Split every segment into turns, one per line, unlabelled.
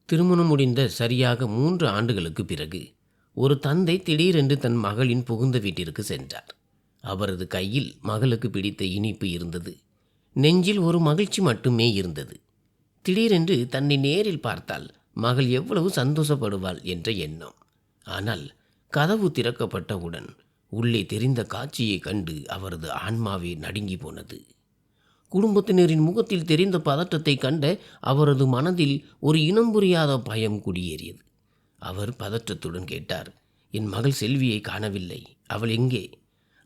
திருமணம் முடிந்த சரியாக 3 ஆண்டுகளுக்கு பிறகு ஒரு தந்தை திடீரென்று தன் மகளின் புகுந்த வீட்டிற்கு சென்றார். அவரது கையில் மகளுக்கு பிடித்த இனிப்பு இருந்தது. நெஞ்சில் ஒரு மகிழ்ச்சி மட்டுமே இருந்தது. திடீரென்று தன்னை நேரில் பார்த்தால் மகள் எவ்வளவு சந்தோஷப்படுவாள் என்ற எண்ணம். ஆனால் கதவு திறக்கப்பட்டவுடன் உள்ளே தெரிந்த காட்சியை கண்டு அவரது ஆன்மாவே நடுங்கி போனது. குடும்பத்தினரின் முகத்தில் தெரிந்த பதற்றத்தை கண்ட அவரது மனதில் ஒரு இனம் புரியாத பயம் குடியேறியது. அவர் பதற்றத்துடன் கேட்டார், என் மகள் செல்வியை காணவில்லை, அவள் எங்கே?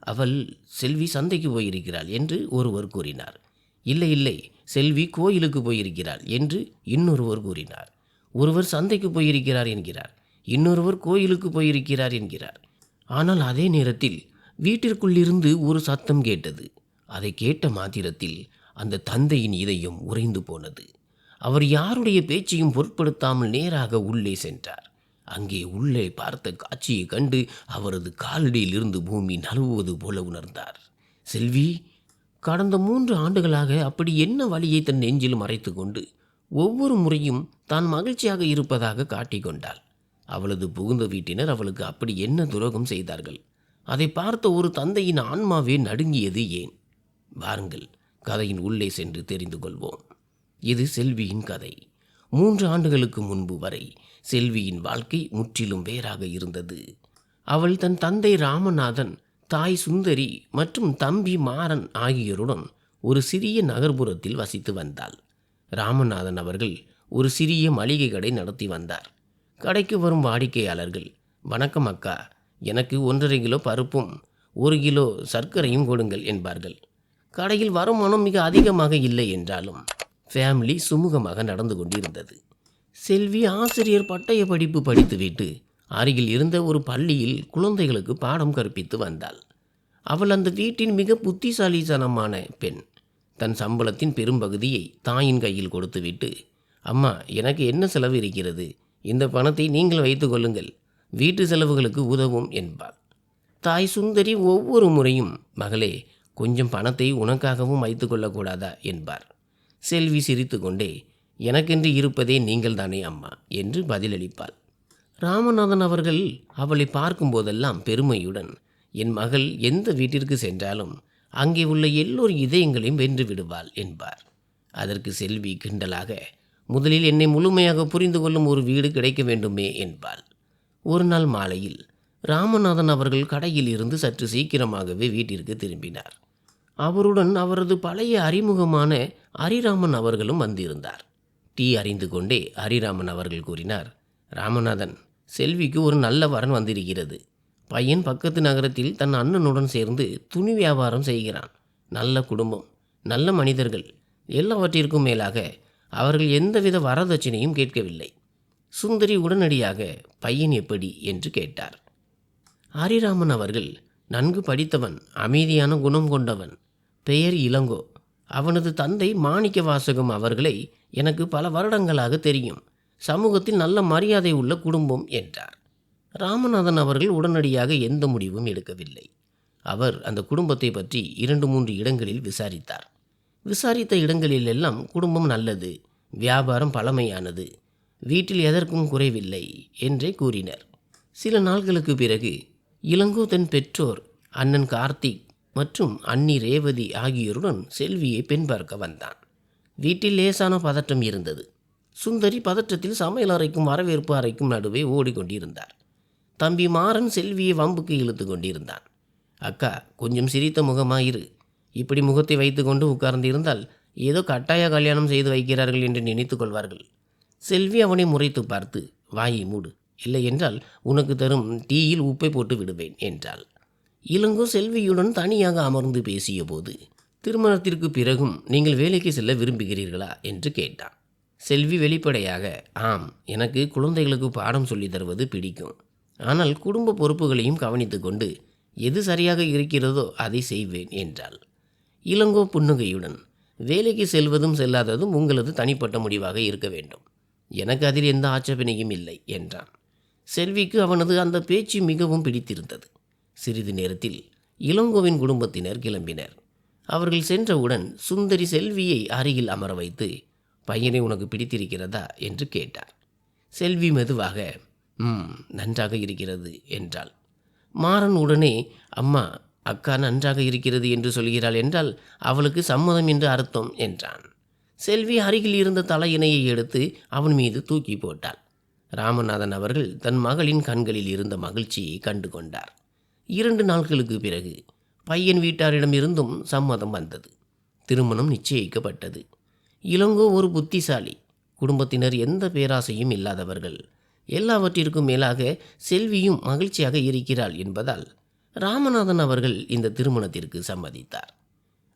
அவள் செல்வி சந்தைக்கு போயிருக்கிறாள் என்று ஒருவர் கூறினார். இல்லை இல்லை, செல்வி கோயிலுக்கு போயிருக்கிறாள் என்று இன்னொருவர் கூறினார். ஒருவர் சந்தைக்கு போயிருக்கிறார் என்கிறார், இன்னொருவர் கோயிலுக்கு போயிருக்கிறார் என்கிறார். ஆனால் அதே நேரத்தில் வீட்டிற்குள்ளிருந்து ஒரு சத்தம் கேட்டது. அதை கேட்ட மாத்திரத்தில் அந்த தந்தையின் இதயம் உறைந்து போனது. அவர் யாருடைய பேச்சையும் பொருட்படுத்தாமல் நேராக உள்ளே சென்றார். அங்கே உள்ளே பார்த்த காட்சியை கண்டு அவரது காலடியில் இருந்து பூமி நழுவுவது போல உணர்ந்தார். செல்வி கடந்த 3 ஆண்டுகளாக அப்படி என்ன வழியை தன் நெஞ்சில் மறைத்து கொண்டு ஒவ்வொரு முறையும் தான் மகிழ்ச்சியாக இருப்பதாக காட்டிக்கொண்டாள். அவளது புகுந்த வீட்டினர் அவளுக்கு அப்படி என்ன துரோகம் செய்தார்கள்? அதை பார்த்த ஒரு தந்தையின் ஆன்மாவே நடுங்கியது ஏன்? வாருங்கள், கதையின் உள்ளே சென்று தெரிந்து கொள்வோம். இது செல்வியின் கதை. 3 ஆண்டுகளுக்கு முன்பு வரை செல்வியின் வாழ்க்கை முற்றிலும் வேறாக இருந்தது. அவள் தன் தந்தை ராமநாதன், தாய் சுந்தரி மற்றும் தம்பி மாறன் ஆகியோருடன் ஒரு சிறிய நகர்ப்புறத்தில் வசித்து வந்தாள். ராமநாதன் அவர்கள் ஒரு சிறிய மளிகை கடை நடத்தி வந்தார். கடைக்கு வரும் வாடிக்கையாளர்கள், வணக்கம் அக்கா, எனக்கு 1.5 கிலோ பருப்பும் 1 கிலோ சர்க்கரையும் கொடுங்கள் என்பார்கள். கடையில் வருமானம் மிக அதிகமாக இல்லை என்றாலும் ஃபேமிலி சுமூகமாக நடந்து கொண்டிருந்தது. செல்வி ஆசிரியர் பட்டய படிப்பு படித்துவிட்டு அருகில் இருந்த ஒரு பள்ளியில் குழந்தைகளுக்கு பாடம் கற்பித்து வந்தாள். அவள் அந்த வீட்டின் மிக புத்திசாலித்தனமான பெண். தன் சம்பளத்தின் பெரும்பகுதியை தாயின் கையில் கொடுத்துவிட்டு, அம்மா, எனக்கு என்ன செலவு இருக்கிறது, இந்த பணத்தை நீங்கள் வைத்து கொள்ளுங்கள், வீட்டு செலவுகளுக்கு உதவும் என்பாள். தாய் சுந்தரி ஒவ்வொரு முறையும், மகளே, கொஞ்சம் பணத்தை உனக்காகவும் வைத்து கொள்ளக்கூடாதா என்பார். செல்வி சிரித்து கொண்டே, எனக்கென்று இருப்பதே நீங்கள் தானே அம்மா என்று பதிலளிப்பாள். ராமநாதன் அவர்கள் அவளை பார்க்கும்போதெல்லாம் பெருமையுடன், என் மகள் எந்த வீட்டிற்கு சென்றாலும் அங்கே உள்ள எல்லோர் இதயங்களையும் வென்று விடுவாள் என்பார். அதற்கு செல்வி கிண்டலாக, முதலில் என்னை முழுமையாக புரிந்து கொள்ளும் ஒரு வீடு கிடைக்க வேண்டுமே என்பாள். ஒரு நாள் மாலையில் ராமநாதன் அவர்கள் கடையில் இருந்து சற்று சீக்கிரமாகவே வீட்டிற்கு திரும்பினார். அவருடன் அவரது பழைய அறிமுகமான ஹரிராமன் அவர்களும் வந்திருந்தார். டீ அறிந்து கொண்டே ஹரிராமன் அவர்கள் கூறினார், ராமநாதன், செல்விக்கு ஒரு நல்ல வரன் வந்திருக்கிறது. பையன் பக்கத்து நகரத்தில் தன் அண்ணனுடன் சேர்ந்து துணி வியாபாரம் செய்கிறான். நல்ல குடும்பம், நல்ல மனிதர்கள், எல்லாவற்றிற்கும் மேலாக அவர்கள் எந்தவித வரதட்சணையும் கேட்கவில்லை. சுந்தரி உடனடியாக பையன் எப்படி என்று கேட்டார். ஹரிராமன் அவர்கள், நன்கு படித்தவன், அமைதியான குணம் கொண்டவன், பெயர் இளங்கோ. அவனது தந்தை மாணிக்க வாசகம் அவர்களை எனக்கு பல வருடங்களாக தெரியும். சமூகத்தில் நல்ல மரியாதை உள்ள குடும்பம் என்றார். ராமநாதன் அவர்கள் உடனடியாக எந்த முடிவும் எடுக்கவில்லை. அவர் அந்த குடும்பத்தை பற்றி 2-3 இடங்களில் விசாரித்தார். விசாரித்த இடங்களிலெல்லாம் குடும்பம் நல்லது, வியாபாரம் பழமையானது, வீட்டில் எதற்கும் குறைவில்லை என்றே கூறினர். சில நாட்களுக்கு பிறகு இளங்கோ தன் பெற்றோர் அண்ணன் கார்த்திக் மற்றும் அண்ணி ரேவதி ஆகியோருடன் செல்வியை பெண் பார்க்க வந்தான். வீட்டில் லேசான பதற்றம் இருந்தது. சுந்தரி பதற்றத்தில் சமையல் அறைக்கும் வரவேற்பு அறைக்கும் நடுவே ஓடிக்கொண்டிருந்தார். தம்பி மாறன் செல்வியை வம்புக்கு இழுத்து கொண்டிருந்தான். அக்கா, கொஞ்சம் சிரித்த முகமாயிரு. இப்படி முகத்தை வைத்து கொண்டு உட்கார்ந்திருந்தால் ஏதோ கட்டாய கல்யாணம் செய்து வைக்கிறார்கள் என்று நினைத்து கொள்வார்கள். செல்வி அவனை முறைத்து பார்த்து, வாயை மூடு, இல்லை என்றால் உனக்கு தரும் டீயில் உப்பை போட்டு விடுவேன் என்றாள். இளங்கோ செல்வியுடன் தனியாக அமர்ந்து பேசிய போது, திருமணத்திற்கு பிறகும் நீங்கள் வேலைக்கு செல்ல விரும்புகிறீர்களா என்று கேட்டான். செல்வி வெளிப்படையாக, ஆம், எனக்கு குழந்தைகளுக்கு பாடம் சொல்லி தருவது பிடிக்கும். ஆனால் குடும்ப பொறுப்புகளையும் கவனித்து கொண்டு எது சரியாக இருக்கிறதோ அதை செய்வேன் என்றாள். இளங்கோ புன்னகையுடன், வேலைக்கு செல்வதும் செல்லாததும் உங்களது தனிப்பட்ட முடிவாக இருக்க வேண்டும். எனக்கு அதில் எந்த ஆட்சேபனையும் இல்லை என்றான். செல்விக்கு அவனது அந்த பேச்சு மிகவும் பிடித்திருந்தது. சிறிது நேரத்தில் இளங்கோவின் குடும்பத்தினர் கிளம்பினர். அவர்கள் சென்றவுடன் சுந்தரி செல்வியை அருகில் அமர வைத்து, பையனை உனக்கு பிடித்திருக்கிறதா என்று கேட்டார். செல்வி மெதுவாக நன்றாக இருக்கிறது என்றாள். மாறன் உடனே, அம்மா, அக்கா நன்றாக இருக்கிறது என்று சொல்கிறாள் என்றால் அவளுக்கு சம்மதம் என்று அர்த்தம் என்றான். செல்வி அருகில் இருந்த தலையணையை எடுத்து அவன் மீது தூக்கி போட்டாள். ராமநாதன் அவர்கள் தன் மகளின் கண்களில் இருந்த மகிழ்ச்சியை கண்டு கொண்டார். 2 நாட்களுக்கு பிறகு பையன் வீட்டாரிடமிருந்தும் சம்மதம் வந்தது. திருமணம் நிச்சயிக்கப்பட்டது. இளங்கோ ஒரு புத்திசாலி. குடும்பத்தினர் எந்த பேராசையும் இல்லாதவர்கள். எல்லாவற்றிற்கும் மேலாக செல்வியும் மகிழ்ச்சியாக இருக்கிறாள் என்பதால் ராமநாதன் அவர்கள் இந்த திருமணத்திற்கு சம்மதித்தார்.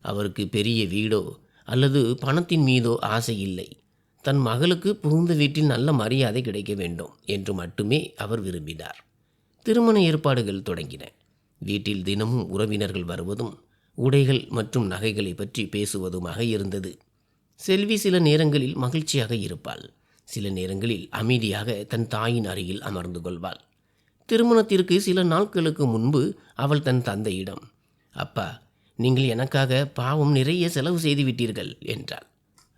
அவருக்கு பெரிய வீடோ அல்லது பணத்தின் மீதோ ஆசை இல்லை. தன் மகளுக்கு புகுந்த வீட்டில் நல்ல மரியாதை கிடைக்க வேண்டும் என்று மட்டுமே அவர் விரும்பினார். திருமண ஏற்பாடுகள் தொடங்கின. வீட்டில் தினமும் உறவினர்கள் வருவதும் உடைகள் மற்றும் நகைகளை பற்றி பேசுவதுமாக இருந்தது. செல்வி சில நேரங்களில் மகிழ்ச்சியாக இருப்பாள். சில நேரங்களில் அமைதியாக தன் தாயின் அருகில் அமர்ந்து கொள்வாள். திருமணத்திற்கு சில நாட்களுக்கு முன்பு அவள் தன் தந்தையிடம், அப்பா, நீங்கள் எனக்காக பாவம் நிறைய செலவு செய்து விட்டீர்கள் என்றாள்.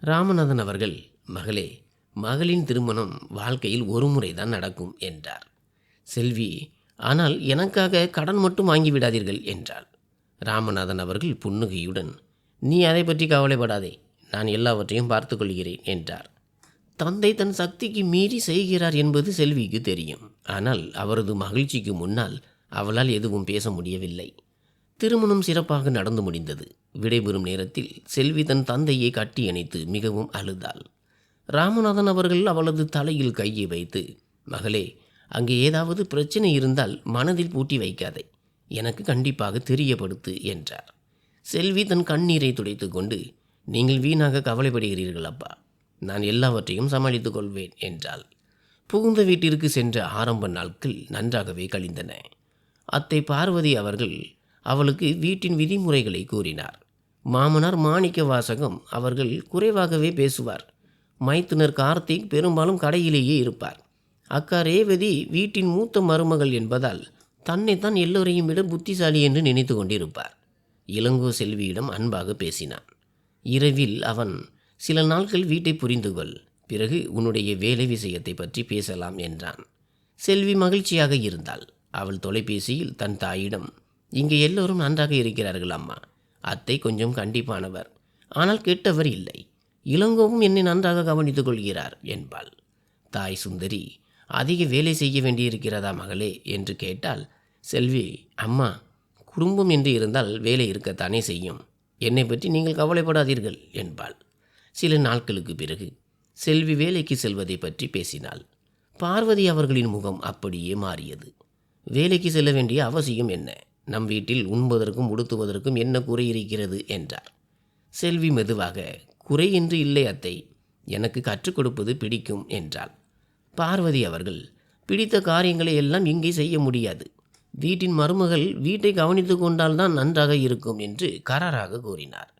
ராமநாதன் அவர்கள், மகளே, மகளின் திருமணம் வாழ்க்கையில் ஒரு முறைதான் நடக்கும் என்றார். செல்வி, ஆனால் எனக்காக கடன் மட்டும் வாங்கிவிடாதீர்கள் என்றாள். ராமநாதன் அவர்கள் புன்னகையுடன், நீ அதை பற்றி கவலைப்படாதே, நான் எல்லாவற்றையும் பார்த்து கொள்கிறேன் என்றார். தந்தை தன் சக்திக்கு மீறி செய்கிறார் என்பது செல்விக்கு தெரியும். ஆனால் அவரது மகிழ்ச்சிக்கு முன்னால் அவளால் எதுவும் பேச முடியவில்லை. திருமணம் சிறப்பாக நடந்து முடிந்தது. விடைபெறும் நேரத்தில் செல்வி தன் தந்தையை கட்டி அணைத்து மிகவும் அழுதாள். ராமநாதன் அவர்கள் அவளது தலையில் கையை வைத்து, மகளே, அங்கே ஏதாவது பிரச்சனை இருந்தால் மனதில் பூட்டி வைக்காதே, எனக்கு கண்டிப்பாக தெரியப்படுத்து என்றார். செல்வி தன் கண்ணீரை துடைத்து கொண்டு, நீங்கள் வீணாக கவலைப்படுகிறீர்கள் அப்பா, நான் எல்லாவற்றையும் சமாளித்துக் கொள்வேன் என்றாள். புகுந்த வீட்டிற்கு சென்ற ஆரம்ப நாட்கள் நன்றாகவே கழிந்தன. அத்தை பார்வதி அவர்கள் அவளுக்கு வீட்டின் விதிமுறைகளை கூறினார். மாமனார் மாணிக்க வாசகம் அவர்கள் குறைவாகவே பேசுவார். மைத்துனர் கார்த்திக் பெரும்பாலும் கடையிலேயே இருப்பார். அக்கா ரேவதி வீட்டின் மூத்த மருமகள் என்பதால் தன்னைத்தான் எல்லோரையும் விட புத்திசாலி என்று நினைத்து கொண்டிருப்பார். இளங்கோ செல்வியிடம் அன்பாக பேசினான். இரவில் அவன், சில நாட்கள் வீட்டை புரிந்து கொள், பிறகு உன்னுடைய வேலை விஷயத்தை பற்றி பேசலாம் என்றான். செல்வி மகிழ்ச்சியாக இருந்தாள். அவள் தொலைபேசியில் தன் தாயிடம், இங்கே எல்லோரும் நன்றாக இருக்கிறார்கள் அம்மா, அத்தை கொஞ்சம் கண்டிப்பானவர், ஆனால் கெட்டவர் இல்லை, இளங்கோவும் என்னை நன்றாக கவனித்துக் கொள்கிறார் என்பாள். தாய் சுந்தரி, அதிக வேலை செய்ய வேண்டியிருக்கிறதா மகளே என்று கேட்டால், செல்வி, அம்மா, குடும்பம் என்று இருந்தால் வேலை இருக்கத்தானே செய்யும், என்னை பற்றி நீங்கள் கவலைப்படாதீர்கள் என்பாள். சில நாட்களுக்கு பிறகு செல்வி வேலைக்கு செல்வதை பற்றி பேசினாள். பார்வதி அவர்களின் முகம் அப்படியே மாறியது. வேலைக்கு செல்ல வேண்டிய அவசியம் என்ன? நம் வீட்டில் உண்பதற்கும் உடுத்துவதற்கும் என்ன குறை இருக்கிறது என்றார். செல்வி மெதுவாக, குறை என்று இல்லை அத்தை, எனக்கு கற்றுக் கொடுப்பது பிடிக்கும் என்றாள். பார்வதி அவர்கள், பிடித்த காரியங்களை எல்லாம் இங்கே செய்ய முடியாது, வீட்டின் மருமகள் வீட்டை கவனித்து கொண்டால்தான் நன்றாக இருக்கும் என்று கராராக கூறினார்.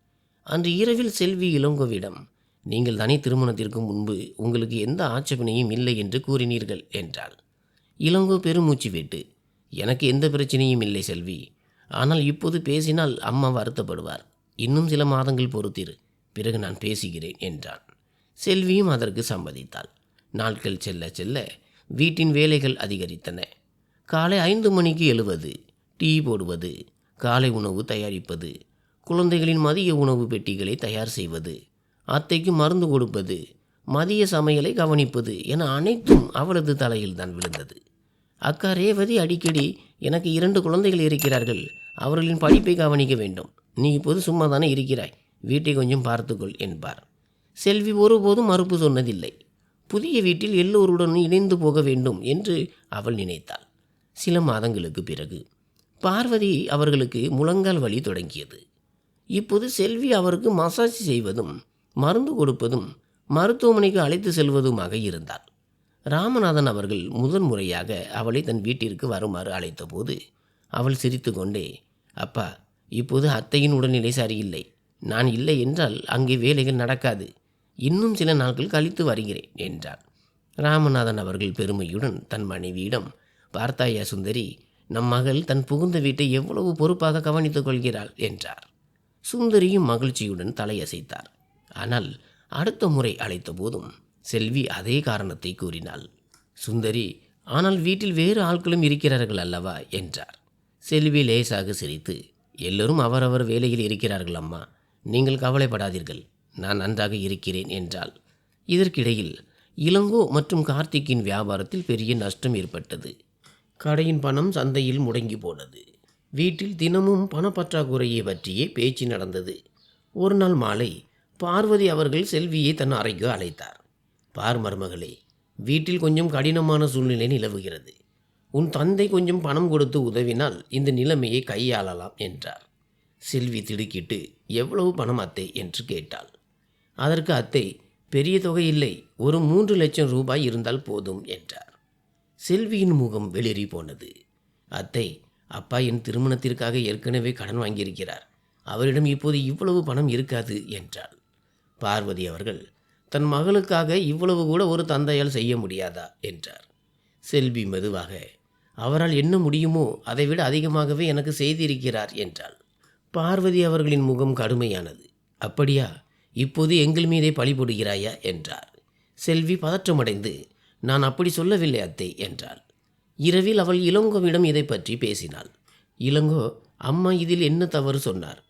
அன்று இரவில் செல்வி இளங்கோவிடம், நீங்கள் தனி திருமணத்திற்கு முன்பு உங்களுக்கு எந்த ஆட்சேபனையும் இல்லை என்று கூறினீர்கள் என்றாள். இளங்கோ பெருமூச்சு விட்டு, எனக்கு எந்த பிரச்சனையும் இல்லை செல்வி, ஆனால் இப்போது பேசினால் அம்மா வருத்தப்படுவார், இன்னும் சில மாதங்கள் பொறுத்திரு, பிறகு நான் பேசுகிறேன் என்றான். செல்வியும் அதற்கு சம்மதித்தாள். நாட்கள் செல்ல செல்ல வீட்டின் வேலைகள் அதிகரித்தன. காலை 5 மணிக்கு எழுவது, டீ போடுவது, காலை உணவு தயாரிப்பது, குழந்தைகளின் மதிய உணவு பெட்டிகளை தயார் செய்வது, அத்தைக்கு மருந்து கொடுப்பது, மதிய சமையலை கவனிப்பது என அனைத்தும் அவளது தலையில் தான் விழுந்தது. அக்கா ரேவதி அடிக்கடி, எனக்கு 2 குழந்தைகள் இருக்கிறார்கள், அவர்களின் படிப்பை கவனிக்க வேண்டும், நீ இப்போது சும்மா தானே இருக்கிறாய், வீட்டை கொஞ்சம் பார்த்துக்கொள் என்பார். செல்வி ஒருபோதும் மறுப்பு சொன்னதில்லை. புதிய வீட்டில் எல்லோருடனும் இணைந்து போக வேண்டும் என்று அவள் நினைத்தாள். சில மாதங்களுக்கு பிறகு பார்வதி அவர்களுக்கு முழங்கால் வலி தொடங்கியது. இப்போது செல்வி அவருக்கு மசாஜ் செய்வதும் மருந்து கொடுப்பதும் மருத்துவமனைக்கு அழைத்து செல்வதுமாக இருந்தாள். ராமநாதன் அவர்கள் முதன்முறையாக அவளை தன் வீட்டிற்கு வருமாறு அழைத்தபோது அவள் சிரித்து கொண்டே, அப்பா, இப்போது அத்தையின் உடல்நிலை சரியில்லை, நான் இல்லை என்றால் அங்கே வேலைகள் நடக்காது, இன்னும் சில நாட்கள் கழித்து வருகிறேன் என்றார். ராமநாதன் அவர்கள் பெருமையுடன் தன் மனைவியிடம், பார்த்தாயா சுந்தரி, நம் மகள் தன் புகுந்த வீட்டை எவ்வளவு பொறுப்பாக கவனித்துக் கொள்கிறாள் என்றார். சுந்தரியும் மகிழ்ச்சியுடன் தலையசைத்தார். ஆனால் அடுத்த முறை அழைத்த போதும் செல்வி அதே காரணத்தை கூறினாள். சுந்தரி, ஆனால் வீட்டில் வேறு ஆட்களும் இருக்கிறார்கள் அல்லவா என்றார். செல்வி லேசாக சிரித்து, எல்லோரும் அவரவர் வேலையில் இருக்கிறார்கள் அம்மா, நீங்கள் கவலைப்படாதீர்கள், நான் நன்றாக இருக்கிறேன் என்றாள். இதற்கிடையில் இளங்கோ மற்றும் கார்த்திக்கின் வியாபாரத்தில் பெரிய நஷ்டம் ஏற்பட்டது. கடையின் பணம் சந்தையில் முடங்கி போனது. வீட்டில் தினமும் பணப்பற்றாக்குறையை பற்றியே பேச்சு நடந்தது. ஒரு நாள் மாலை பார்வதி அவர்கள் செல்வியை தன் அறைக்கு அழைத்தார். பார் மருமகளே, வீட்டில் கொஞ்சம் கடினமான சூழ்நிலை நிலவுகிறது. உன் தந்தை கொஞ்சம் பணம் கொடுத்து உதவினால் இந்த நிலைமையை கையாளலாம் என்றார். செல்வி திடுக்கிட்டு, எவ்வளவு பணம் அத்தை என்று கேட்டாள். அதற்கு அத்தை, பெரிய தொகை இல்லை, ஒரு 3 லட்சம் ரூபாய் இருந்தால் போதும் என்றார். செல்வியின் முகம் வெளிரி போனது. அத்தை, அப்பா என் திருமணத்திற்காக ஏற்கனவே கடன் வாங்கியிருக்கிறார், அவரிடம் இப்போது இவ்வளவு பணம் இருக்காது என்றாள். பார்வதி அவர்கள், தன் மகளுக்காக இவ்வளவு கூட ஒரு தந்தையால் செய்ய முடியாதா என்றார். செல்வி மெதுவாக, அவரால் என்ன முடியுமோ அதைவிட அதிகமாகவே எனக்கு செய்திருக்கிறார் என்றாள். பார்வதி அவர்களின் முகம் கடுமையானது. அப்படியா, இப்போது எங்கள் மீதே பழி போடுகிறாயா என்றார். செல்வி பதற்றமடைந்து, நான் அப்படி சொல்லவில்லை அத்தை என்றாள். இரவில் அவள் இளங்கோவிடம் இதை பற்றி பேசினாள். இளங்கோ, அம்மா இதில் என்ன தவறு சொன்னார்?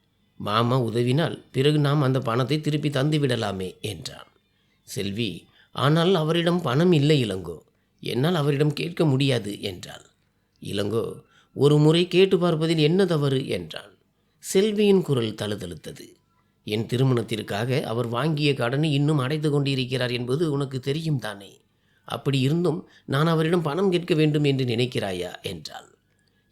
மாமா உதவினால் பிறகு நாம் அந்த பணத்தை திருப்பி தந்து விடலாமே என்றான். செல்வி, ஆனால் அவரிடம் பணம் இல்லை இளங்கோ, என்னால் அவரிடம் கேட்க முடியாது என்றாள். இளங்கோ, ஒரு முறை கேட்டு பார்ப்பதில் என்ன தவறு என்றான். செல்வியின் குரல் தழுதழுத்தது. என் திருமணத்திற்காக அவர் வாங்கிய கடனை இன்னும் அடைத்து கொண்டிருக்கிறார் என்பது உனக்கு தெரியும் தானே? அப்படி இருந்தும் நான் அவரிடம் பணம் கேட்க வேண்டும் என்று நினைக்கிறாயா என்றாள்.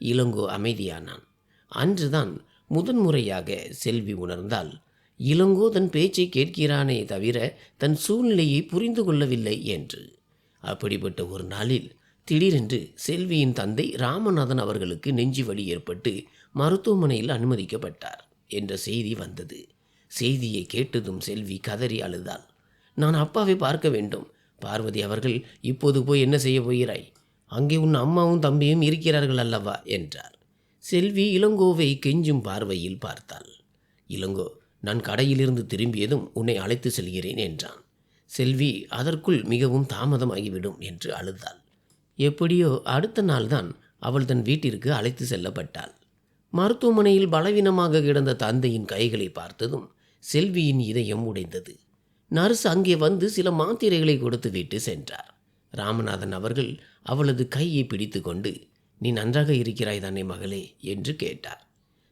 இளங்கோ அமைதியானான். அன்றுதான் முதன்முறையாக செல்வி உணர்ந்தாள், இளங்கோ தன் பேச்சை கேட்கிறானே தவிர தன் சூழ்நிலையை புரிந்து கொள்ளவில்லை என்று. அப்படிப்பட்ட ஒரு நாளில் திடீரென்று செல்வியின் தந்தை ராமநாதன் அவர்களுக்கு நெஞ்சு வலி ஏற்பட்டு மருத்துவமனையில் அனுமதிக்கப்பட்டார் என்ற செய்தி வந்தது. செய்தியை கேட்டதும் செல்வி கதறி அழுதாள். நான் அப்பாவை பார்க்க வேண்டும். பார்வதி அவர்கள், இப்போது போய் என்ன செய்ய போகிறாய்? அங்கே உன் அம்மாவும் தம்பியும் இருக்கிறார்கள் அல்லவா என்றார். செல்வி இளங்கோவை கெஞ்சும் பார்வையில் பார்த்தாள். இளங்கோ, நான் கடையிலிருந்து திரும்பியதும் உன்னை அழைத்து செல்கிறேன் என்றான். செல்வி அதற்குள் மிகவும் தாமதமாகிவிடும் என்று அழுதாள். எப்படியோ அடுத்த நாள்தான் அவள் தன் வீட்டிற்கு அழைத்து செல்லப்பட்டாள். மருத்துவமனையில் பலவீனமாக கிடந்த தந்தையின் கைகளை பார்த்ததும் செல்வியின் இதயம் உடைந்தது. நர்ஸ் அங்கே வந்து சில மாத்திரைகளை கொடுத்துவிட்டு சென்றார். ராமநாதன் அவர்கள் அவளது கையை பிடித்து கொண்டு, நீ நன்றாக இருக்கிறாய் தானே மகளே என்று கேட்டார்.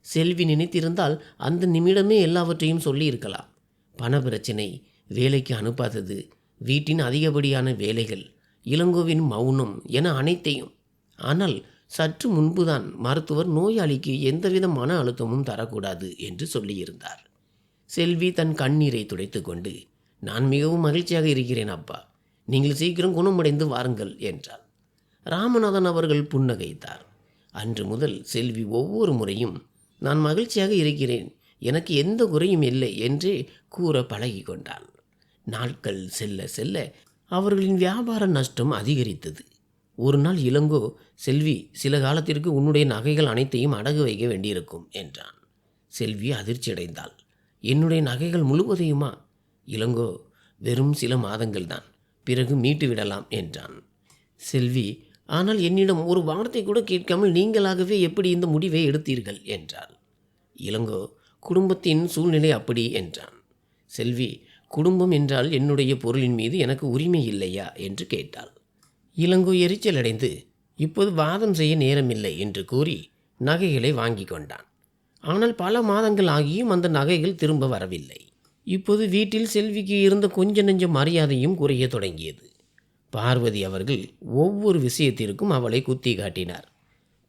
செல்வி நினைத்திருந்தால் அந்த நிமிடமே எல்லாவற்றையும் சொல்லியிருக்கலாம். பண பிரச்சனை, வேலைக்கு அனுப்பாதது, வீட்டின் அதிகப்படியான வேலைகள், இளங்கோவின் மௌனம் என அனைத்தையும். ஆனால் சற்று முன்புதான் மருத்துவர் நோயாளிக்கு எந்தவித மன அழுத்தமும் தரக்கூடாது என்று சொல்லியிருந்தார். செல்வி தன் கண்ணீரை துடைத்து கொண்டு, நான் மிகவும் மகிழ்ச்சியாக இருக்கிறேன் அப்பா, நீங்கள் சீக்கிரம் குணமடைந்து வாருங்கள் என்றார். ராமநாதன் அவர்கள் புன்னகைத்தார். அன்று முதல் செல்வி ஒவ்வொரு முறையும் நான் மகிழ்ச்சியாக இருக்கிறேன், எனக்கு எந்த குறையும் இல்லை என்று கூற பழகி கொண்டாள். நாட்கள் செல்ல செல்ல அவர்களின் வியாபார நஷ்டம் அதிகரித்தது. ஒரு நாள் இளங்கோ, செல்வி, சில காலத்திற்கு உன்னுடைய நகைகள் அனைத்தையும் அடகு வைக்க வேண்டியிருக்கும் என்றான். செல்வி அதிர்ச்சியடைந்தாள். என்னுடைய நகைகள் முழுவதையுமா? இளங்கோ, வெறும் சில மாதங்கள் தான், பிறகு மீட்டு விடலாம் என்றான். செல்வி, ஆனால் என்னிடம் ஒரு வார்த்தை கூட கேட்காமல் நீங்களாகவே எப்படி இந்த முடிவை எடுத்தீர்கள் என்றாள். இளங்கோ, குடும்பத்தின் சூழ்நிலை அப்படி என்றான். செல்வி, குடும்பம் என்றால் என்னுடைய பொருளின் மீது எனக்கு உரிமை இல்லையா என்று கேட்டாள். இளங்கோ எரிச்சலடைந்து, இப்போது வாதம் செய்ய நேரமில்லை என்று கூறி நகைகளை வாங்கி கொண்டான். ஆனால் பல மாதங்கள் ஆகியும் அந்த நகைகள் திரும்ப வரவில்லை. இப்போது வீட்டில் செல்விக்கு இருந்த கொஞ்ச நெஞ்ச மரியாதையும் குறைய தொடங்கியது. பார்வதி அவர்கள் ஒவ்வொரு விஷயத்திற்கும் அவளை குத்தி காட்டினார்.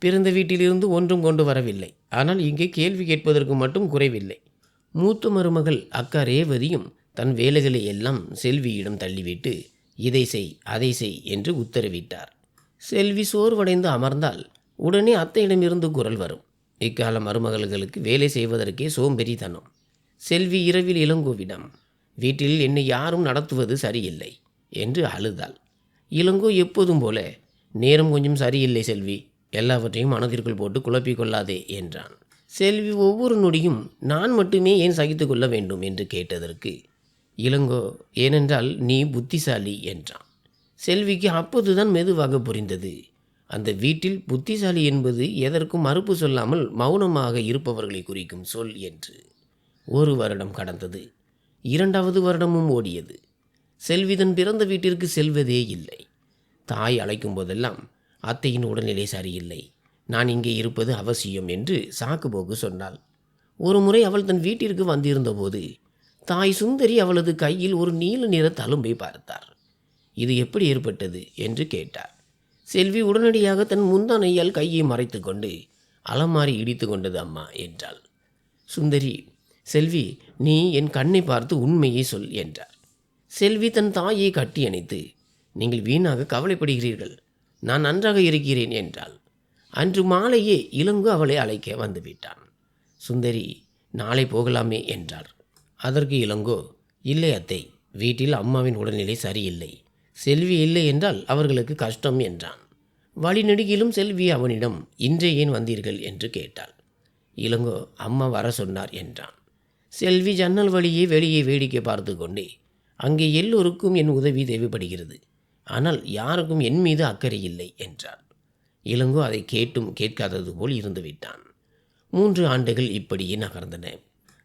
பிறந்த வீட்டிலிருந்து ஒன்றும் கொண்டு வரவில்லை, ஆனால் இங்கே கேள்வி கேட்பதற்கு மட்டும் குறைவில்லை. மூத்த மருமகள் அக்கா ரேவதியும் தன் வேலைகளை எல்லாம் செல்வியிடம் தள்ளிவிட்டு இதை செய் அதை செய் என்று உத்தரவிட்டார். செல்வி சோர்வடைந்து அமர்ந்தால் உடனே அத்தையிடமிருந்து குரல் வரும். இக்கால மருமகள்களுக்கு வேலை செய்வதற்கே சோம்பேறித்தனம். செல்வி இரவில் இளங்கோவிடம், வீட்டில் என்னை யாரும் நடத்துவது சரியில்லை என்று அழுதாள். இளங்கோ எப்போதும் போல, நேரம் கொஞ்சம் சரியில்லை செல்வி, எல்லாவற்றையும் மனதிற்குள் போட்டு குழப்பிக்கொள்ளாதே என்றான். செல்வி ஒவ்வொரு நொடியும் நான் மட்டுமே ஏன் சகித்து கொள்ள வேண்டும் என்று கேட்டதற்கு இளங்கோ, ஏனென்றால் நீ புத்திசாலி என்றான். செல்விக்கு அப்போதுதான் மெதுவாக புரிந்தது. அந்த வீட்டில் புத்திசாலி என்பது எதற்கும் மறுப்பு சொல்லாமல் மௌனமாக இருப்பவர்களை குறிக்கும் சொல் என்று. 1 வருடம் கடந்தது. 2வது வருடமும் ஓடியது. செல்வி தன் பிறந்த வீட்டிற்கு செல்வதே இல்லை. தாய் அழைக்கும் போதெல்லாம் அத்தையின் உடல்நிலை சரியில்லை, நான் இங்கே இருப்பது அவசியம் என்று சாக்கு போக்கு சொன்னாள். ஒரு முறை அவள் தன் வீட்டிற்கு வந்திருந்தபோது தாய் சுந்தரி அவளது கையில் ஒரு நீல நிற தழும்பை பார்த்தார். இது எப்படி ஏற்பட்டது என்று கேட்டார். செல்வி உடனடியாக தன் முந்தானையால் கையை மறைத்து கொண்டு அலமாரி இடித்து கொண்டது அம்மா என்றாள். சுந்தரி, செல்வி, நீ என் கண்ணை பார்த்து உண்மையை சொல் என்றார். செல்வி தன் தாயை கட்டி அணைத்து, நீங்கள் வீணாக கவலைப்படுகிறீர்கள், நான் நன்றாக இருக்கிறேன் என்றாள். அன்று மாலையே இளங்கோ அவளை அழைக்க வந்துவிட்டான். சுந்தரி, நாளை போகலாமே என்றார். அதற்கு இளங்கோ, இல்லை அத்தை, வீட்டில் அம்மாவின் உடல்நிலை சரியில்லை, செல்வி இல்லை என்றால் அவர்களுக்கு கஷ்டம் என்றான். வழிநெடுகிலும் செல்வி அவனிடம் இன்றே ஏன் வந்தீர்கள் என்று கேட்டாள். இளங்கோ, அம்மா வர சொன்னார் என்றான். செல்வி ஜன்னல் வழியே வெளியே வேடிக்கை பார்த்து கொண்டே, அங்கே எல்லோருக்கும் என் உதவி தேவைப்படுகிறது, ஆனால் யாருக்கும் என் மீது அக்கறை இல்லை என்றாள். இளங்கோ அதை கேட்டும் கேட்காதது போல் இருந்து விட்டான். 3 ஆண்டுகள் இப்படியே நகர்ந்தன.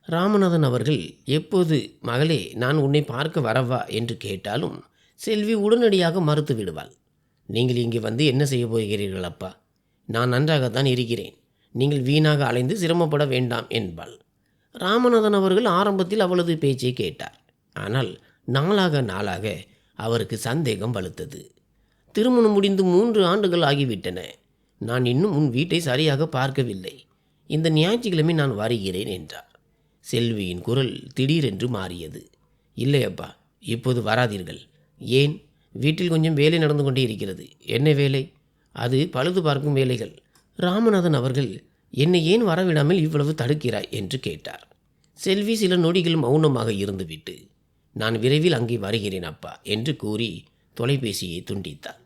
ராமநாதன் அவர்கள் எப்போது மகளே நான் உன்னை பார்க்க வரவா என்று கேட்டாலும் செல்வி உடனடியாக மறுத்து விடுவாள். நீங்கள் இங்கே வந்து என்ன செய்ய போகிறீர்கள் அப்பா, நான் நன்றாகத்தான் இருக்கிறேன், நீங்கள் வீணாக அலைந்து சிரமப்பட வேண்டாம் என்பாள். ராமநாதன் அவர்கள் ஆரம்பத்தில் அவளது பேச்சை கேட்டார். ஆனால் நாளாக நாளாக அவருக்கு சந்தேகம் வலுத்தது. திருமணம் முடிந்து 3 ஆண்டுகள் ஆகிவிட்டன, நான் இன்னும் உன் வீட்டை சரியாக பார்க்கவில்லை, இந்த ஞாயிற்றுக்கிழமை நான் வருகிறேன் என்றார். செல்வியின் குரல் திடீரென்று மாறியது. இல்லையப்பா, இப்போது வராதீர்கள். ஏன்? வீட்டில் கொஞ்சம் வேலை நடந்து கொண்டே இருக்கிறது. என்ன வேலை? அது பழுது பார்க்கும் வேலைகள். ராமநாதன் அவர்கள், என்னை ஏன் வரவிடாமல் இவ்வளவு தடுக்கிறாய் என்று கேட்டார். செல்வி சில நொடிகள் மௌனமாக இருந்துவிட்டு, நான் விரைவில் அங்கே வருகிறேன் அப்பா என்று கூறி தொலைபேசியை துண்டித்தார்.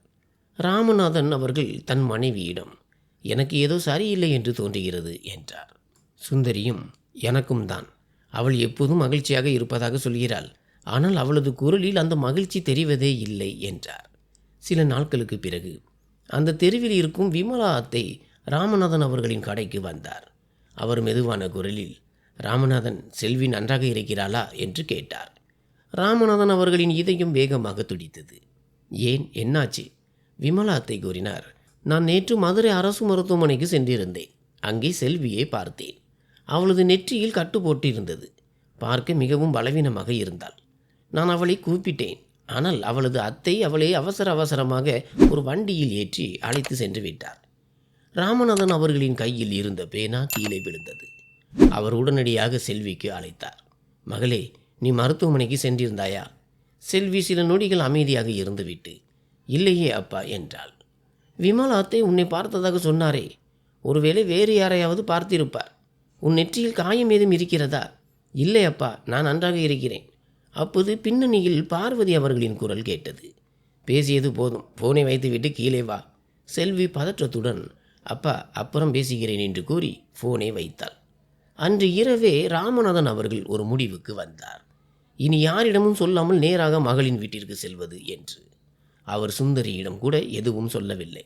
ராமநாதன் அவர்கள் தன் மனைவியிடம், எனக்கு ஏதோ சரியில்லை என்று தோன்றுகிறது என்றார். சுந்தரியும், எனக்கும் தான், அவள் எப்போதும் மகிழ்ச்சியாக இருப்பதாக சொல்கிறாள், ஆனால் அவளது குரலில் அந்த மகிழ்ச்சி தெரிவதே இல்லை என்றார். சில நாட்களுக்கு பிறகு அந்த தெருவில் இருக்கும் விமலா அத்தை ராமநாதன் அவர்களின் கடைக்கு வந்தார். அவர் மெதுவான குரலில், ராமநாதன், செல்வி நன்றாக இருக்கிறாளா என்று கேட்டார். ராமநாதன் அவர்களின் இதயம் வேகமாக துடித்தது. ஏன், என்னாச்சு? விமலா அத்தை கூறினார், நான் நேற்று மதுரை அரசு மருத்துவமனைக்கு சென்றிருந்தேன். அங்கே செல்வியை பார்த்தேன். அவளது நெற்றியில் கட்டு போட்டிருந்தது. பார்க்க மிகவும் பலவீனமாக இருந்தாள். நான் அவளை கூப்பிட்டேன். ஆனால் அவளது அத்தை அவளை அவசரமாக ஒரு வண்டியில் ஏற்றி அழைத்து சென்று விட்டார். ராமநாதன் அவர்களின் கையில் இருந்த பேனா கீழே விழுந்தது. அவர் உடனடியாக செல்விக்கு அழைத்தார். மகளே, நீ மருத்துவமனைக்கு சென்றிருந்தாயா? செல்வி சில நொடிகள் அமைதியாக இருந்துவிட்டு, இல்லையே அப்பா என்றாள். விமலா அத்தை உன்னை பார்த்ததாக சொன்னாரே, ஒருவேளை வேறு யாரையாவது பார்த்திருப்பார். உன் நெற்றியில் காயம் ஏதும் இருக்கிறதா? இல்லை அப்பா, நான் நன்றாக இருக்கிறேன். அப்போது பின்னணியில் பார்வதி அவர்களின் குரல் கேட்டது. பேசியது போதும், போனை வைத்துவிட்டு கீழே வா. செல்வி பதற்றத்துடன், அப்பா அப்புறம் பேசுகிறேன் என்று கூறி போனை வைத்தாள். அன்று இரவே ராமநாதன் அவர்கள் ஒரு முடிவுக்கு வந்தார். இனி யாரிடமும் சொல்லாமல் நேராக மகளின் வீட்டிற்கு செல்வது என்று. அவர் சுந்தரியிடம் கூட எதுவும் சொல்லவில்லை.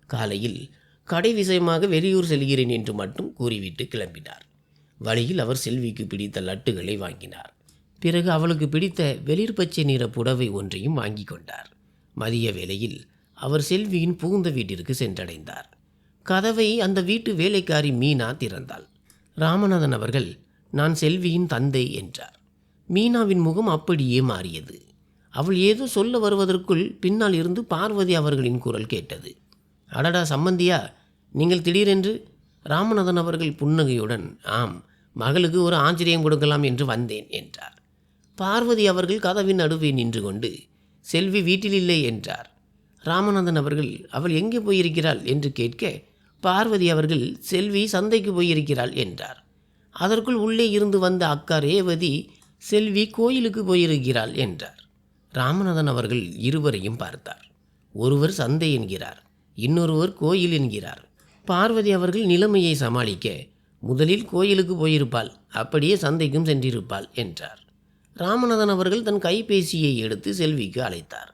காலையில் கடை விஷயமாக வெளியூர் செல்கிறேன் என்று மட்டும் கூறிவிட்டு கிளம்பினார். வழியில் அவர் செல்விக்கு பிடித்த லட்டுகளை வாங்கினார். பிறகு அவளுக்கு பிடித்த வெளிர் பச்சை நிற புடவை ஒன்றையும் வாங்கி கொண்டார். மதிய வேளையில் அவர் செல்வியின் புகுந்த வீட்டிற்கு சென்றடைந்தார். கதவை அந்த வீட்டு வேலைக்காரி மீனா திறந்தாள். ராமநாதன் அவர்கள், நான் செல்வியின் தந்தை என்றார். மீனாவின் முகம் அப்படியே மாறியது. அவள் ஏதோ சொல்ல வருவதற்குள் பின்னால் இருந்து பார்வதி அவர்களின் குரல் கேட்டது. அடடா சம்பந்தியா, நீங்கள் திடீரென்று? ராமநாதன் அவர்கள் புன்னகையுடன், ஆம், மகளுக்கு ஒரு ஆச்சரியம் கொடுக்கலாம் என்று வந்தேன் என்றார். பார்வதி அவர்கள் கதவின் நடுவே நின்று கொண்டு, செல்வி வீட்டில் இல்லை என்றார். ராமநாதன் அவர்கள், அவள் எங்கே போயிருக்கிறாள் என்று கேட்க, பார்வதி அவர்கள், செல்வி சந்தைக்கு போயிருக்கிறாள் என்றார். அதற்குள் உள்ளே இருந்து வந்த அக்கா ரேவதி, செல்வி கோயிலுக்கு போயிருக்கிறாள் என்றார். ராமநாதன் அவர்கள் இருவரையும் பார்த்தார். ஒருவர் சந்தை என்கிறார், இன்னொருவர் கோயில் என்கிறார். பார்வதி அவர்கள் நிலைமையை சமாளிக்க, முதலில் கோயிலுக்கு போயிருப்பாள், அப்படியே சந்தைக்கும் சென்றிருப்பாள் என்றார். ராமநாதன் அவர்கள் தன் கைபேசியை எடுத்து செல்விக்கு அழைத்தார்.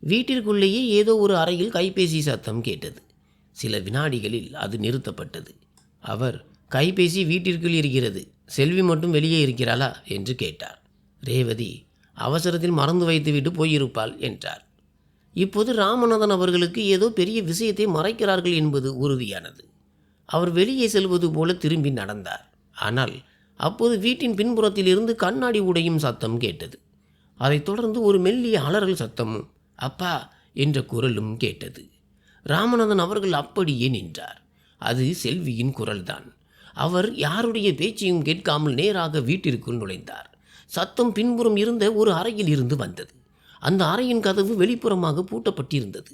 வீட்டிற்குள்ளேயே ஏதோ ஒரு அறையில் கைபேசி சத்தம் கேட்டது. சில வினாடிகளில் அது நிறுத்தப்பட்டது. அவர், கைபேசி வீட்டிற்குள் இருக்கிறது, செல்வி மட்டும் வெளியே இருக்கிறாளா என்று கேட்டார். ரேவதி, அவசரத்தில் மறந்து வைத்துவிட்டு போயிருப்பாள் என்றார். இப்போது ராமநாதன் அவர்களுக்கு ஏதோ பெரிய விஷயத்தை மறைக்கிறார்கள் என்பது உறுதியானது. அவர் வெளியே செல்வது போல திரும்பி நடந்தார். ஆனால் அப்போது வீட்டின் பின்புறத்தில் இருந்து கண்ணாடி உடையும் சத்தம் கேட்டது. அதைத் தொடர்ந்து ஒரு மெல்லிய அலறல் சத்தமும் அப்பா என்ற குரலும் கேட்டது. ராமநாதன் அவர்கள் அப்படியே நின்றார். அது செல்வியின் குரல்தான். அவர் யாருடைய பேச்சையும் கேட்காமல் நேராக வீட்டிற்குள் நுழைந்தார். சத்தம் பின்புறம் இருந்த ஒரு அறையில் இருந்து வந்தது. அந்த அறையின் கதவு வெளிப்புறமாக பூட்டப்பட்டிருந்தது.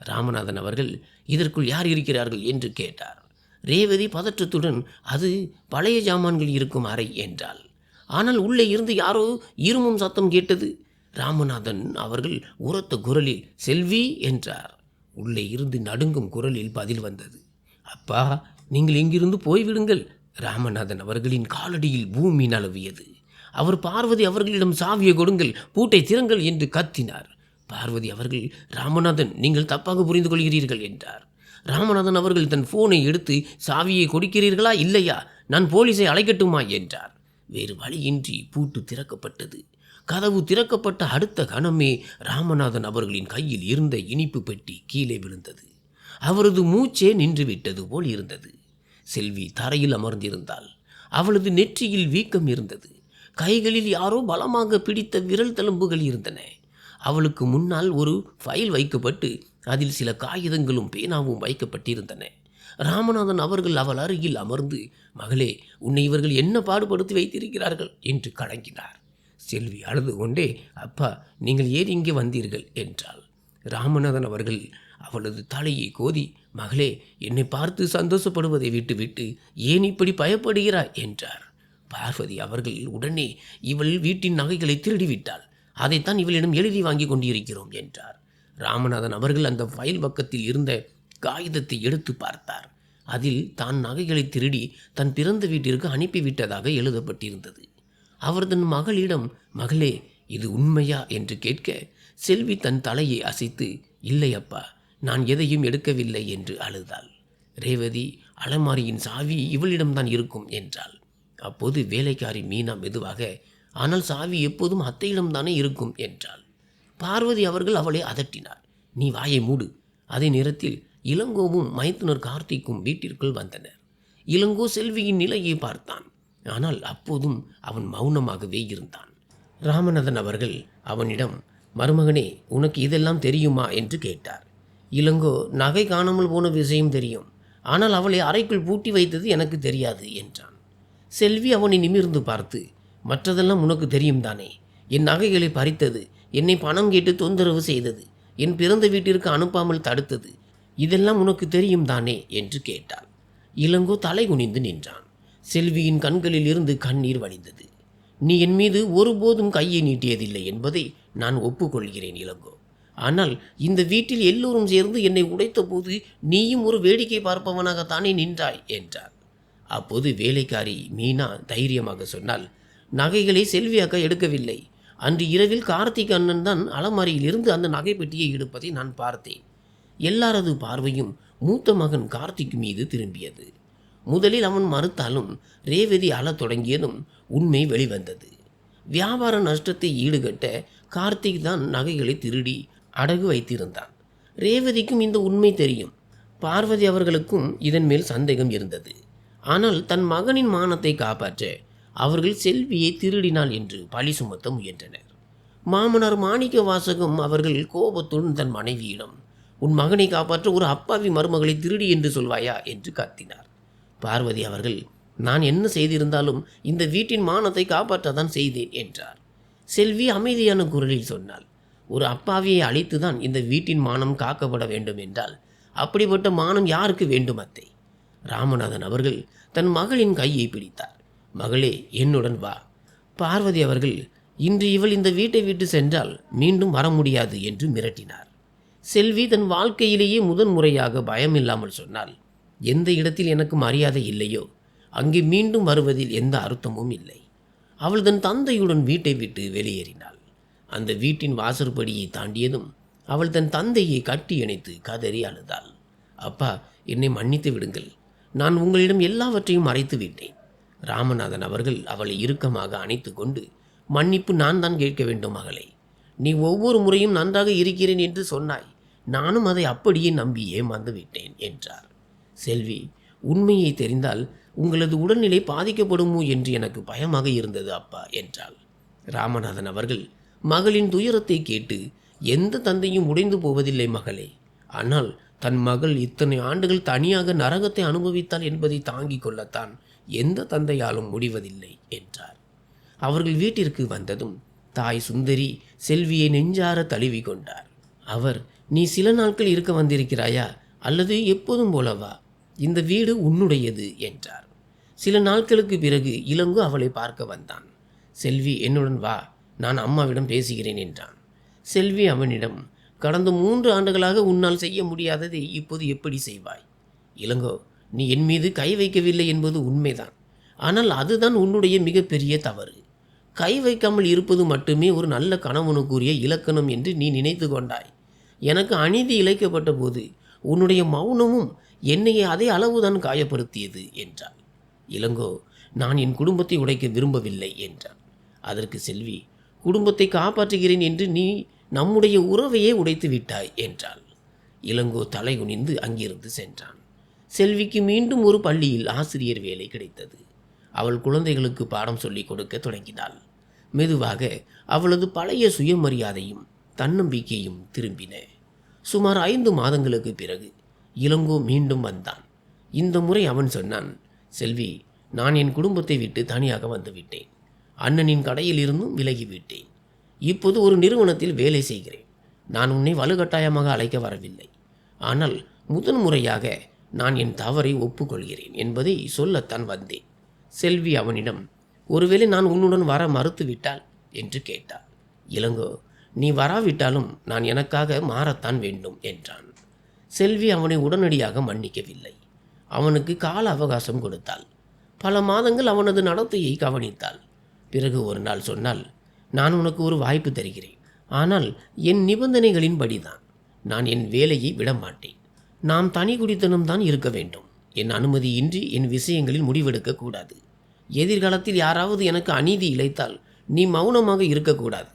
ராமநாதன் அவர்கள், இதற்குள் யார் இருக்கிறார்கள் என்று கேட்டார். ரேவதி பதற்றத்துடன், அது பழைய ஜாமான்கள் இருக்கும் அறை என்றாள். ஆனால் உள்ளே இருந்து யாரோ இருமும் சத்தம் கேட்டது. ராமநாதன் அவர்கள் உரத்த குரலில் செல்வி என்றார். உள்ளே இருந்து நடுங்கும் குரலில் பதில் வந்தது, அப்பா, நீங்கள் இங்கிருந்து போய்விடுங்கள். ராமநாதன் அவர்களின் காலடியில் பூமி நழுவியது. அவர் பார்வதி அவர்களிடம் சாவியை கொடுங்கள், பூட்டை திறங்கள் என்று கத்தினார். பார்வதி அவர்கள், ராமநாதன், நீங்கள் தப்பாக புரிந்து கொள்கிறீர்கள் என்றார். ராமநாதன் அவர்கள் தன் போனை எடுத்து, சாவியை கொடுக்கிறீர்களா இல்லையா, நான் போலீஸை அழைக்கட்டுமா என்றார். வேறு வழியின்றி பூட்டு திறக்கப்பட்டது. கதவு திறக்கப்பட்ட அடுத்த கணமே ராமநாதன் அவர்களின் கையில் இருந்த இனிப்பு பெட்டி கீழே விழுந்தது. அவரது மூச்சே நின்றுவிட்டது போல் இருந்தது. செல்வி தரையில் அமர்ந்திருந்தாள். அவளது நெற்றியில் வீக்கம் இருந்தது. கைகளில் யாரோ பலமாக பிடித்த விரல் தழும்புகள் இருந்தன. அவளுக்கு முன்னால் ஒரு ஃபைல் வைக்கப்பட்டு அதில் சில காகிதங்களும் பேனாவும் வைக்கப்பட்டிருந்தன. ராமநாதன் அவர்கள் அவள் அருகில் அமர்ந்து, மகளே, உன்னை இவர்கள் என்ன பாடுபடுத்தி வைத்திருக்கிறார்கள் என்று கலங்கினார். செல்வி அழுது கொண்டே, அப்பா, நீங்கள் ஏன் இங்கே வந்தீர்கள் என்றாள். ராமநாதன் அவர்கள் அவளது தலையை கோதி, மகளே, என்னை பார்த்து சந்தோஷப்படுவதை விட்டுவிட்டு ஏன் இப்படி பயப்படுகிறாய் என்றார். பார்வதி அவர்கள் உடனே, இவள் வீட்டின் நகைகளை திருடிவிட்டாள், அதைத்தான் இவளிடம் எழுதி வாங்கி கொண்டிருக்கிறோம் என்றார். ராமநாதன் அவர்கள் அந்த ஃபைல் பக்கத்தில் இருந்த காகிதத்தை எடுத்து பார்த்தார். அதில் தான் நகைகளை திருடி தன் பிறந்த வீட்டிற்கு அனுப்பிவிட்டதாக எழுதப்பட்டிருந்தது. அவர் தன் மகளிடம், மகளே, இது உண்மையா என்று கேட்க, செல்வி தன் தலையை அசைத்து, இல்லை அப்பா, நான் எதையும் எடுக்கவில்லை என்று அழுதாள். ரேவதி, அலமாரியின் சாவி இவளிடம்தான் இருக்கும் என்றாள். அப்போது வேலைக்காரி மீனா மெதுவாக, ஆனால் சாவி எப்போதும் அத்தையிடம்தானே இருக்கும் என்றாள். பார்வதி அவர்கள் அவளை அதட்டினார். நீ வாயை மூடு. அதே நேரத்தில் இளங்கோவும் மைத்துனர் கார்த்திக்கும் வீட்டிற்குள் வந்தனர். இளங்கோ செல்வியின் நிலையை பார்த்தான். ஆனால் அப்போதும் அவன் மௌனமாகவே இருந்தான். ராமநாதன் அவர்கள் அவனிடம், மருமகனே, உனக்கு இதெல்லாம் தெரியுமா என்று கேட்டார். இளங்கோ, நகை காணாமல் போன விஷயம் தெரியும், ஆனால் அவளை அறைக்குள் பூட்டி வைத்தது எனக்கு தெரியாது என்றான். செல்வி அவனை நிமிர்ந்து பார்த்து, மற்றதெல்லாம் உனக்கு தெரியும் தானே? என் நகைகளை பறித்தது, என்னை பணம் கேட்டு தொந்தரவு செய்தது, என் பிறந்த வீட்டிற்கு அனுப்பாமல் தடுத்தது, இதெல்லாம் உனக்கு தெரியும் தானே என்று கேட்டாள். இளங்கோ தலை குனிந்து நின்றான். செல்வியின் கண்களில் இருந்து கண்ணீர் வடிந்தது. நீ என் மீது ஒருபோதும் கையை நீட்டியதில்லை என்பதை நான் ஒப்புக்கொள்கிறேன் இளங்கோ. ஆனால் இந்த வீட்டில் எல்லோரும் சேர்ந்து என்னை உடைத்த போது நீயும் ஒரு வேடிக்கை பார்ப்பவனாகத்தானே நின்றாய் என்றார். அப்போது வேலைக்காரி மீனா தைரியமாக சொன்னால், நகைகளை செல்வி அக்கா எடுக்கவில்லை. அன்று இரவில் கார்த்திக் அண்ணன் தான் அலமாரியில் இருந்து அந்த நகை பெட்டியை எடுப்பதை நான் பார்த்தேன். எல்லாரது பார்வையும் மூத்த மகன் கார்த்திக் மீது திரும்பியது. முதலில் அவன் மறுத்தாலும் ரேவதி அழத் தொடங்கியதும் உண்மை வெளிவந்தது. வியாபார நஷ்டத்தை ஈடுகட்ட கார்த்திக் தான் நகைகளை திருடி அடகு வைத்திருந்தான். ரேவதிக்கும் இந்த உண்மை தெரியும். பார்வதி அவர்களுக்கும் இதன் மேல் சந்தேகம் இருந்தது. ஆனால் தன் மகனின் மானத்தை காப்பாற்ற அவர்கள் செல்வியை திருடினாள் என்று பழி சுமத்த முயன்றனர். மாமனார் மாணிக்க வாசகம் அவர்கள் கோபத்துடன் தன் மனைவியிடம், உன் மகனை காப்பாற்ற ஒரு அப்பாவி மருமகளை திருடி என்று சொல்வாயா என்று கத்தினார். பார்வதி அவர்கள், நான் என்ன செய்திருந்தாலும் இந்த வீட்டின் மானத்தை காப்பாற்றத்தான் செய்தேன் என்றார். செல்வி அமைதியான குரலில் சொன்னாள், ஒரு அப்பாவியை அழித்துதான் இந்த வீட்டின் மானம் காக்கப்பட வேண்டும் என்றால் அப்படிப்பட்ட மானம் யாருக்கு வேண்டும் அத்தை? ராமநாதன் அவர்கள் தன் மகளின் கையை பிடித்தார். மகளே, என்னுடன் வா. பார்வதி அவர்கள், இன்று இவள் இந்த வீட்டை விட்டு சென்றால் மீண்டும் வர முடியாது என்று மிரட்டினார். செல்வி தன் வாழ்க்கையிலேயே முதன்முறையாக பயமில்லாமல் சொன்னாள், எந்த இடத்தில் எனக்கு மரியாதை இல்லையோ அங்கே மீண்டும் வருவதில் எந்த அர்த்தமும் இல்லை. அவள் தன் தந்தையுடன் வீட்டை விட்டு வெளியேறினாள். அந்த வீட்டின் வாசற்படியை தாண்டியதும் அவள் தன் தந்தையை கட்டி அணைத்து கதறி அழுதாள். அப்பா, என்னை மன்னித்து விடுங்கள். நான் உங்களிடம் எல்லாவற்றையும் மறைத்து விட்டேன். ராமநாதன் அவர்கள் அவளை இறுக்கமாக அணைத்து கொண்டு, மன்னிப்பு நான் தான் கேட்க வேண்டும் மகளே. நீ ஒவ்வொரு முறையும் நன்றாக இருக்கிறேன் என்று சொன்னாய். நானும் அதை அப்படியே நம்பி ஏமாந்து விட்டேன் என்றார். செல்வி, உண்மையை தெரிந்தால் உங்களது உடல்நிலை பாதிக்கப்படுமோ என்று எனக்கு பயமாக இருந்தது அப்பா என்றாள். ராமநாதன் அவர்கள் மகளின் துயரத்தை கேட்டு, எந்த தந்தையும் உடைந்து போவதில்லை மகளே. ஆனால் தன் மகள் இத்தனை ஆண்டுகள் தனியாக நரகத்தை அனுபவித்தாள் என்பதை தாங்கிக் கொள்ளத்தான் எந்த தந்தையாலும் முடிவதில்லை என்றார். அவர்கள் வீட்டிற்கு வந்ததும் தாய் சுந்தரி செல்வியை நெஞ்சார தழுவி கொண்டார். அவர், நீ சில நாட்கள் இருக்க வந்திருக்கிறாயா அல்லது எப்போதும் போலவா? இந்த வீடு உன்னுடையது என்றார். சில நாட்களுக்கு பிறகு இளங்கோ அவளை பார்க்க வந்தான். செல்வி, என்னுடன் வா, நான் அம்மாவிடம் பேசுகிறேன் என்றான். செல்வி அவனிடம், கடந்த 3 ஆண்டுகளாக உன்னால் செய்ய முடியாததை இப்போது எப்படி செய்வாய்? இளங்கோ, நீ என் மீது கை வைக்கவில்லை என்பது உண்மைதான். ஆனால் அதுதான் உன்னுடைய மிகப்பெரிய தவறு. கை வைக்காமல் இருப்பது மட்டுமே ஒரு நல்ல கணவனுக்குரிய இலக்கணம் என்று நீ நினைத்து கொண்டாய். எனக்கு அநீதி இழைக்கப்பட்ட போது உன்னுடைய மௌனமும் என்னையே அதே அளவுதான் காயப்படுத்தியது என்றாள். இளங்கோ, நான் என் குடும்பத்தை உடைக்க விரும்பவில்லை என்றான். அதற்கு செல்வி, குடும்பத்தை காப்பாற்றுகிறேன் என்று நீ நம்முடைய உறவையே உடைத்து விட்டாய் என்றாள். இளங்கோ தலை குனிந்து அங்கிருந்து சென்றான். செல்விக்கு மீண்டும் ஒரு பள்ளியில் ஆசிரியர் வேலை கிடைத்தது. அவள் குழந்தைகளுக்கு பாடம் சொல்லிக் கொடுக்க தொடங்கினாள். மெதுவாக அவளது பழைய சுயமரியாதையும் தன்னம்பிக்கையும் திரும்பின. சுமார் 5 மாதங்களுக்கு பிறகு இளங்கோ மீண்டும் வந்தான். இந்த முறை அவன் சொன்னான், செல்வி, நான் என் குடும்பத்தை விட்டு தனியாக வந்துவிட்டேன். அண்ணனின் கடையில் இருந்தும் விலகிவிட்டேன். இப்போது ஒரு நிறுவனத்தில் வேலை செய்கிறேன். நான் உன்னை வலுக்கட்டாயமாக அழைக்க வரவில்லை. ஆனால் முதன்முறையாக நான் என் தவறை ஒப்புக்கொள்கிறேன் என்பதை சொல்லத்தான் வந்தேன். செல்வி அவனிடம், ஒருவேளை நான் உன்னுடன் வர மறுத்துவிட்டால் என்று கேட்டாள். இளங்கோ, நீ வராவிட்டாலும் நான் எனக்காக மாறத்தான் வேண்டும் என்றான். செல்வி அவனை உடனடியாக மன்னிக்கவில்லை. அவனுக்கு கால அவகாசம் கொடுத்தாள். பல மாதங்கள் அவனது நடத்தையை கவனித்தாள். பிறகு ஒரு நாள் சொன்னால், நான் உனக்கு ஒரு வாய்ப்பு தருகிறேன். ஆனால் என் நிபந்தனைகளின்படிதான். நான் என் வேலையை விடமாட்டேன். நாம் தனி குடித்தனம்தான் இருக்க வேண்டும். என் அனுமதியின்றி என் விஷயங்களில் முடிவெடுக்கக்கூடாது. எதிர்காலத்தில் யாராவது எனக்கு அநீதி இழைத்தால் நீ மௌனமாக இருக்கக்கூடாது.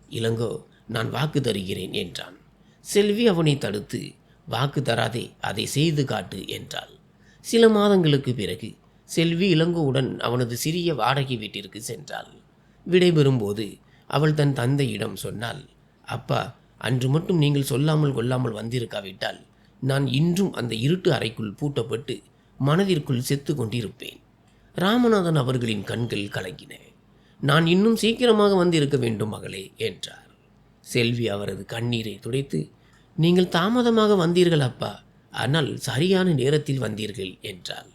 இளங்கோ, நான் வாக்கு தருகிறேன் என்றான். செல்வி அவனை தடுத்து, வாக்கு தராதே, அதை செய்து காட்டு என்றாள். சில மாதங்களுக்கு பிறகு செல்வி இளங்கோவுடன் அவனது சிறிய வாடகை வீட்டிற்கு சென்றாள். விடைபெறும்போது அவள் தன் தந்தையிடம் சொன்னாள், அப்பா, அன்று மட்டும் நீங்கள் சொல்லாமல் கொள்ளாமல் வந்திருக்காவிட்டால் நான் இன்றும் அந்த இருட்டு அறைக்குள் பூட்டப்பட்டு மனதிற்குள் செத்து கொண்டிருப்பேன். ராமநாதன் அவர்களின் கண்கள் கலங்கின. நான் இன்னும் சீக்கிரமாக வந்திருக்க வேண்டும் மகளே என்றார். செல்வி அவரது கண்ணீரை துடைத்து, நீங்கள் தாமதமாக வந்தீர்கள் அப்பா, ஆனால் சரியான நேரத்தில் வந்தீர்கள் என்றாள்.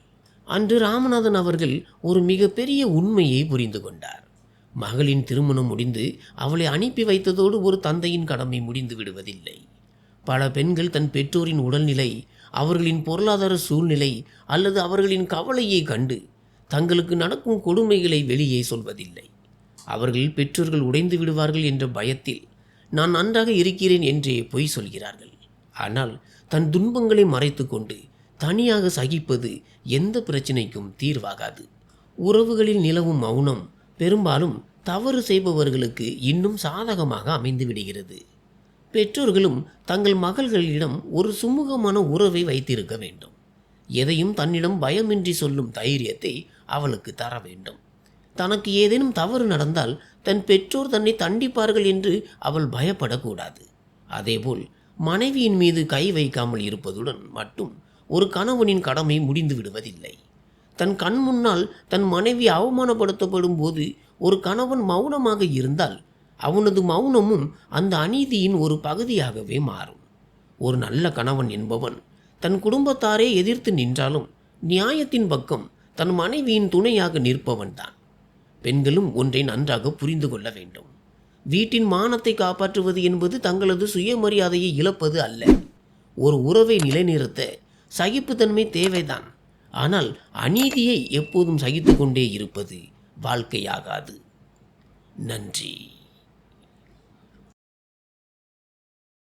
அன்று ராமநாதன் அவர்கள் ஒரு மிகப்பெரிய உண்மையை புரிந்து கொண்டார். மகளின் திருமணம் முடிந்து அவளை அனுப்பி வைத்ததோடு ஒரு தந்தையின் கடமை முடிந்து விடுவதில்லை. பல பெண்கள் தன் பெற்றோரின் உடல்நிலை, அவர்களின் பொருளாதார சூழ்நிலை அல்லது அவர்களின் கவலையை கண்டு தங்களுக்கு நடக்கும் கொடுமைகளை வெளியே சொல்வதில்லை. அவர்கள் பெற்றோர்கள் உடைந்து விடுவார்கள் என்ற பயத்தில் நான் நன்றாக இருக்கிறேன் என்றே பொய் சொல்கிறார்கள். ஆனால் தன் துன்பங்களை மறைத்து கொண்டு தனியாக சகிப்பது எந்த பிரச்சனைக்கும் தீர்வாகாது. உறவுகளில் நிலவும் மௌனம் பெரும்பாலும் தவறு செய்பவர்களுக்கு இன்னும் சாதகமாக அமைந்து விடுகிறது. பெற்றோர்களும் தங்கள் மகள்களிடம் ஒரு சுமூகமான உறவை வைத்திருக்க வேண்டும். எதையும் தன்னிடம் பயமின்றி சொல்லும் தைரியத்தை அவளுக்கு தர வேண்டும். தனக்கு ஏதேனும் தவறு நடந்தால் தன் பெற்றோர் தன்னை தண்டிப்பார்கள் என்று அவள் பயப்படக்கூடாது. அதேபோல் மனைவியின் மீது கை வைக்காமல் இருப்பதுடன் மட்டும் ஒரு கணவனின் கடமை முடிந்து விடுவதில்லை. தன் கண் முன்னால் தன் மனைவி அவமானப்படுத்தப்படும் போது ஒரு கணவன் மௌனமாக இருந்தால் அவனது மௌனமும் அந்த அநீதியின் ஒரு பகுதியாகவே மாறும். ஒரு நல்ல கணவன் என்பவன் தன் குடும்பத்தாரே எதிர்த்து நின்றாலும் நியாயத்தின் பக்கம் தன் மனைவியின் துணையாக நிற்பவன் தான். பெண்களும் ஒன்றை நன்றாக புரிந்து கொள்ள வேண்டும். வீட்டின் மானத்தை காப்பாற்றுவது என்பது தங்களது சுயமரியாதையை இழப்பது அல்ல. ஒரு உறவை நிலைநிறுத்த சகிப்புத்தன்மை தேவைதான். ஆனால் அநீதியை எப்போதும் சகித்து கொண்டே இருப்பது வாழ்க்கையாகாது. நன்றி.